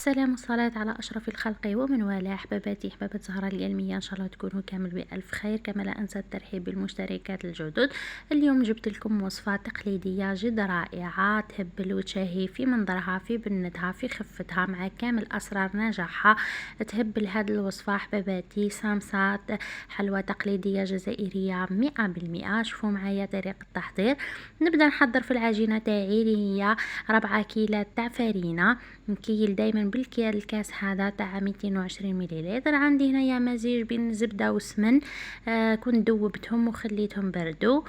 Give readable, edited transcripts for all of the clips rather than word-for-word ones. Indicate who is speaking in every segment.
Speaker 1: والسلام والصلاة على أشرف الخلق ومن والاه. أحباباتي أحبابات زهرة اليومية، إن شاء الله تكونوا كامل بألف خير. كما لا أنسى الترحيب بالمشتركات الجدد. اليوم جبت لكم وصفة تقليدية جد رائعة، تهبل وتشهي في منظرها، في بنتها، في خفتها، مع كامل أسرار نجاحها. تهبل هذه الوصفة أحباباتي سامسات، حلوى تقليدية جزائرية 100%. شوفوا معايا طريقة التحضير. نبدأ نحضر في العجينة تاعي اللي هي 4 كيلات تاع فرينة. نكيل دايما بالكيال الكاس هذا تاع 220 مليلتر. عندي هنايا مزيج بين الزبده والسمن، كنت دوبتهم وخليتهم بردوا،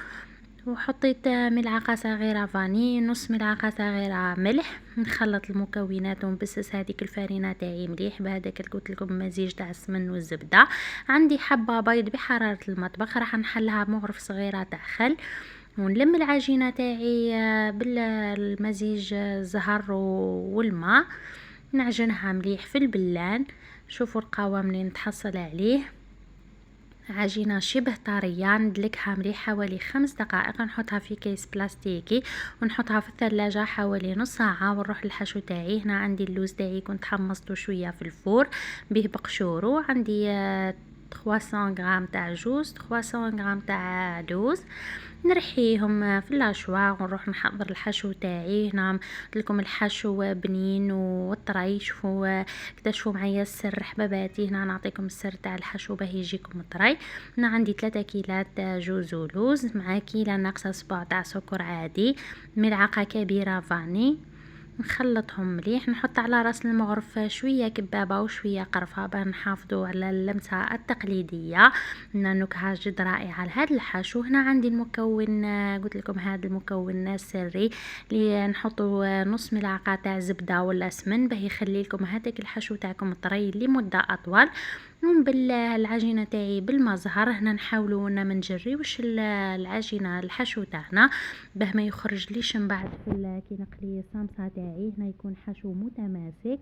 Speaker 1: وحطيت ملعقه صغيره فاني، نص ملعقه صغيره ملح. نخلط المكونات ونبسس هذيك الفرينه تاعي مليح بهذاك اللي قلت لكم مزيج تاع السمن والزبده. عندي حبه بيض بحراره المطبخ، راح نحلها مغرف صغيره تاع خل، ونلم العجينه تاعي بالمزيج الزهر والماء، نعجنها مليح في البلان. شوفوا القوام اللي نتحصل عليه، عجينة شبه طرية. ندلكها مليح حوالي 5 دقائق، نحطها في كيس بلاستيكي ونحطها في الثلاجة حوالي نص ساعة، ونروح للحشو تاعي. هنا عندي اللوز تاعي كنت حمصته شوية في الفور به بقشورو. عندي 300 غرام تاع جوز، 300 غرام تاع لوز. نرحيهم في الاشواء ونروح نحضر الحشو تاعي. هنا قلت لكم الحشو بنين وطري. شوفوا اكتشفوا معايا السر حباباتي، هنا نعطيكم السر تاع الحشو باه يجيكم طري. هنا عندي 3 كيلات جوز ولوز، مع كيلة ناقصه صباع تاع سكر عادي، ملعقه كبيره فاني. نخلطهم مليح. نحط على راس المغرف شويه كبابه وشويه قرفه باه نحافظوا على اللمسه التقليديه. نكهه جد رائعه لهذا الحشو. هنا عندي المكون، قلت لكم هذا المكون السري اللي نحطوا نص ملعقه تاع زبده ولا سمن باه يخلي لكم هذاك الحشو تاعكم طري لمده اطول. ونبل العجينه تاعي بالماء زهر. هنا نحاولوا ما نجريوش العجينه الحشو تاعنا باه ما يخرج ليش من بعد كي نقلي الصامصه تاعي. هنا يكون حشو متماسك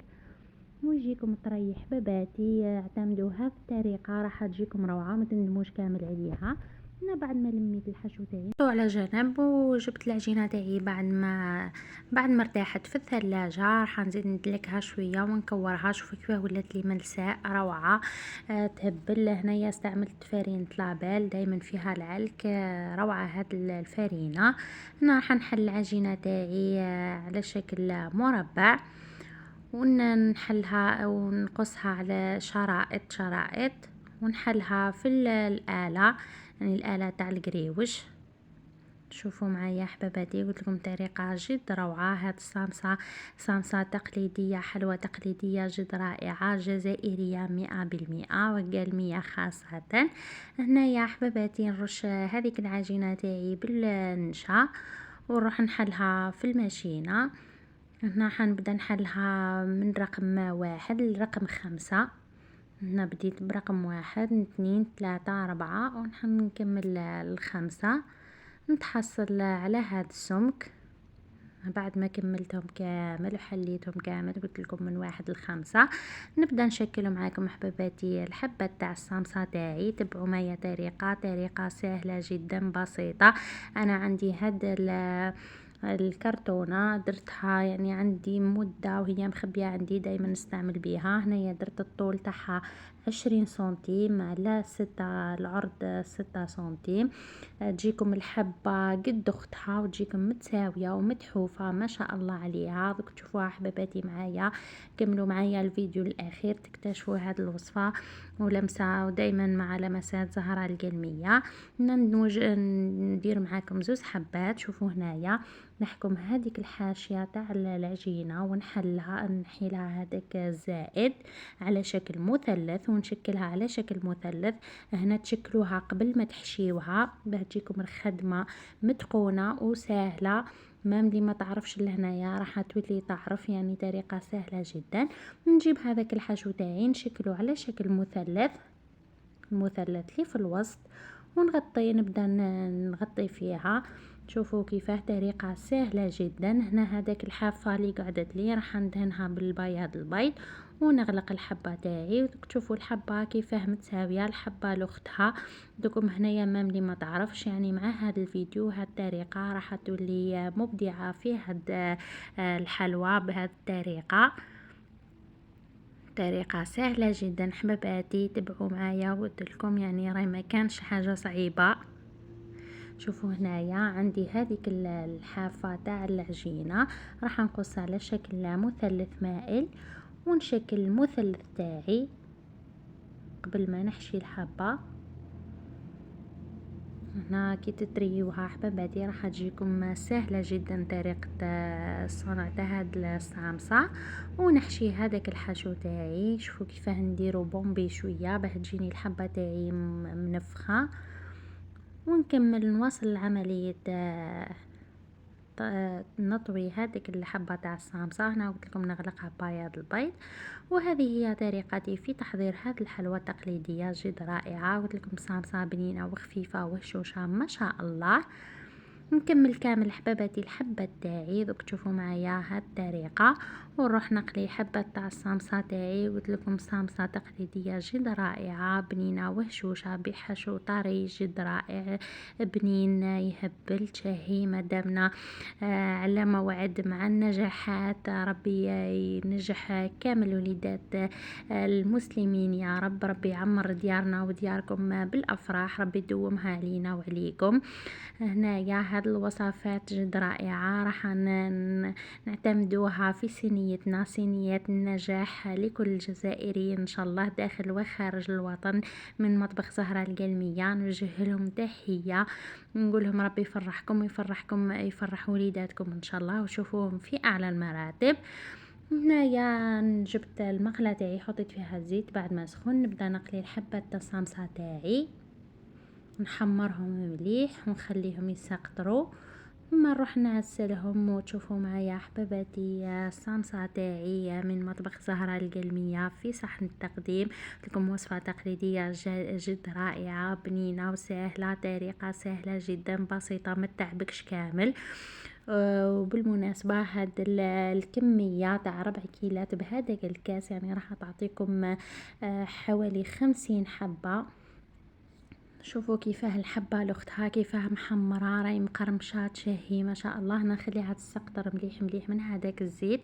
Speaker 1: ويجيكم طري حباباتي. اعتمدوها في الطريقه راح تجيكم روعه، ما تندموش كامل عليها. انا بعد ما لميت الحشو تاعي على جنب، وجبت العجينه تاعي بعد ما ارتاحت في الثلاجه. راح نزيد ندلكها شويه ونكورها. شوفوا كيف ولات لي ملساء روعه. تهبل. هنايا استعملت فرينه لابيل دائما فيها العلك، روعه هاد الفرينه. هنا راح نحل العجينه تاعي على شكل مربع، ونحلها او نقصها على شرائط ونحلها في الآلة، يعني الآلة تاع القريوش. شوفوا معايا حباباتي، قلت لكم طريقه جد روعه. هاد صامصه تقليديه، حلوى تقليديه جد رائعه جزائريه 100% وقالميه خاصه. هنايا حباباتي نرش هذيك العجينه تاعي بالنشا ونروح نحلها في الماشينه. هنا حنبدا نحلها من رقم 1 لرقم 5. هنا بديت برقم 1 2 3 4 ونكمل ال5. نتحصل على هذا السمك. بعد ما كملتهم كامل وحليتهم كامل، قلت لكم من 1 ل5. نبدا نشكل معاكم حباباتي الحبه تاع الصامصه تاعي. تبعوا معايا طريقه سهله جدا بسيطه. انا عندي هاد الكرتونة درتها، يعني عندي مدة وهي مخبية عندي دايما نستعمل بيها. هنايا درت الطول تاعها 20 سنتيم على 6، العرض 6 سنتيم. تجيكم الحبة قد اختها وتجيكم متساوية ومتحوفة ما شاء الله عليها. دوك تشوفوها حباباتي معايا، كملوا معايا الفيديو الاخير تكتشفوا هذه الوصفة ولمسة، ودايما مع لمسات زهرة القلمية. ندير معاكم 2 حبات. شوفوا هنايا نحكم هذيك الحاشية تاع العجينة ونحلها، نحيلها هذاك الزائد على شكل مثلث ونشكلها على شكل مثلث. هنا تشكلوها قبل ما تحشيوها باه تجيكم الخدمة متقونة وسهلة. ما ملي ما تعرفش لهنايا راح تولي تعرف، يعني طريقة سهلة جدا. نجيب هذاك الحشو تاعي نشكله على شكل مثلث، المثلث اللي في الوسط، ونغطي. نبدا نغطي فيها. شوفوا كيفاه طريقة سهلة جدا. هنا هذاك الحافة اللي قعدت لي راح ندهنها بالبياض البيض ونغلق الحبة تاعي. تشوفوا الحبة كيفاه متساوية الحبة لاختها. دوكم هنايا ملي ما تعرفش، يعني مع هذا الفيديو هاد الطريقة راح تولي مبدعة في هاد الحلوى بهذه الطريقة. طريقة سهلة جدا حباباتي، تبعوا معايا وقلت لكم يعني راهي ما كانش حاجة صعيبة. شوفوا هنايا عندي هذيك الحافة تاع العجينة، راح نقص على شكل مثلث مائل ونشكل المثلث تاعي قبل ما نحشي الحبة. هنا كي تتريوها حباباتي راح تجيكم سهلة جدا طريقة صنع هاد الصامصة. ونحشي هذاك الحشو تاعي، شوفوا كيفاه نديرو بومبي شوية باه تجيني الحبة تاعي منفخة. ونكمل نواصل عملية نطوي هذيك الحبة تاع الصامصة. هنا قلت لكم نغلقها ببياض البيض. وهذه هي طريقتي في تحضير هذه الحلوى التقليدية جد رائعة. قلت لكم صامصة بنينة وخفيفة وهشوشة ما شاء الله. نكمل كامل حباباتي الحبة تاعي، دوك تشوفوا معايا هاد الطريقة. ونروح نقلي حبة تاع الصامصة تاعي. قلت لكم صامصة تقليدية جد رائعة بنينة وهشوشة بحشو طري جد رائع بنين يهبل شهي. مادامنا على موعد مع النجاحات، ربي ينجح كامل وليدات المسلمين يا رب. ربي يعمر ديارنا ودياركم بالافراح، ربي يدومها علينا وعليكم. هنايا هاد الوصفات جد رائعة راح نعتمدوها في صينيتنا، صينية النجاح لكل الجزائريين ان شاء الله داخل وخارج الوطن من مطبخ زهرة القلمية. نوجه لهم تحية، نقول لهم ربي يفرحكم ويفرحكم يفرح وليداتكم ان شاء الله وشوفوهم في اعلى المراتب. هنايا جبت المقله تاعي، حطيت فيها الزيت بعد ما سخن. نبدا نقلي الحبه الصامصه تاعي، نحمرهم مليح ونخليهم يسقطروا. ثم نروح نعسلهم. وتشوفوا معايا حباباتي الصامصه تاعي من مطبخ زهرة القلمية في صحن التقديم. لكم وصفه تقليديه جد رائعه بنينه وسهله، طريقه سهله جدا بسيطه ما تعبكش كامل. وبالمناسبة هاد الكمية تاع 4 كيلات بهذاك الكاس يعني راح تعطيكم حوالي 50 حبة. شوفوا كيفاه الحبة لاختها كيفاه محمرة راهي مقرمشة تشهي ما شاء الله. نخليها تسقطر مليح مليح من هذاك الزيت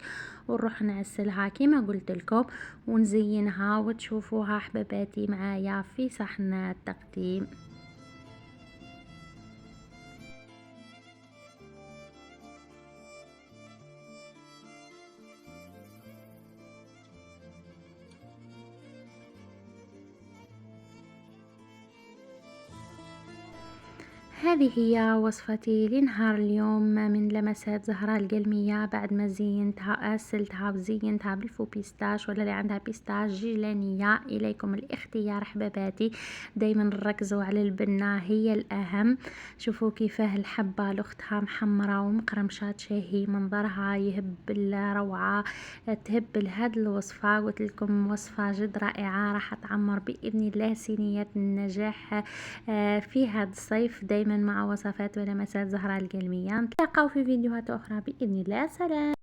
Speaker 1: ونروح نعسلها كيما قلت لكم ونزينها. وتشوفوها حباباتي معايا في صحن التقديم. هذه هي وصفتي لنهار اليوم من لمسات زهرة القلمية. بعد ما زينتها أسلتها وزينتها بالفو بيستاش ولا اللي عندها بيستاش جيلانية، إليكم الاختيار حباباتي. دايما نركزوا على البنة هي الأهم. شوفوا كيفاه الحبة لأختها محمرة ومقرمشة تشهي، منظرها يهب الروعة تهب لهاد الوصفة. قلت لكم وصفة جد رائعة راح تعمر بإذن الله صينية النجاح في هذا الصيف. دايما مع وصفات ولمسات زهرة القلمية. نتلاقاو في فيديوهات أخرى بإذن الله. سلام.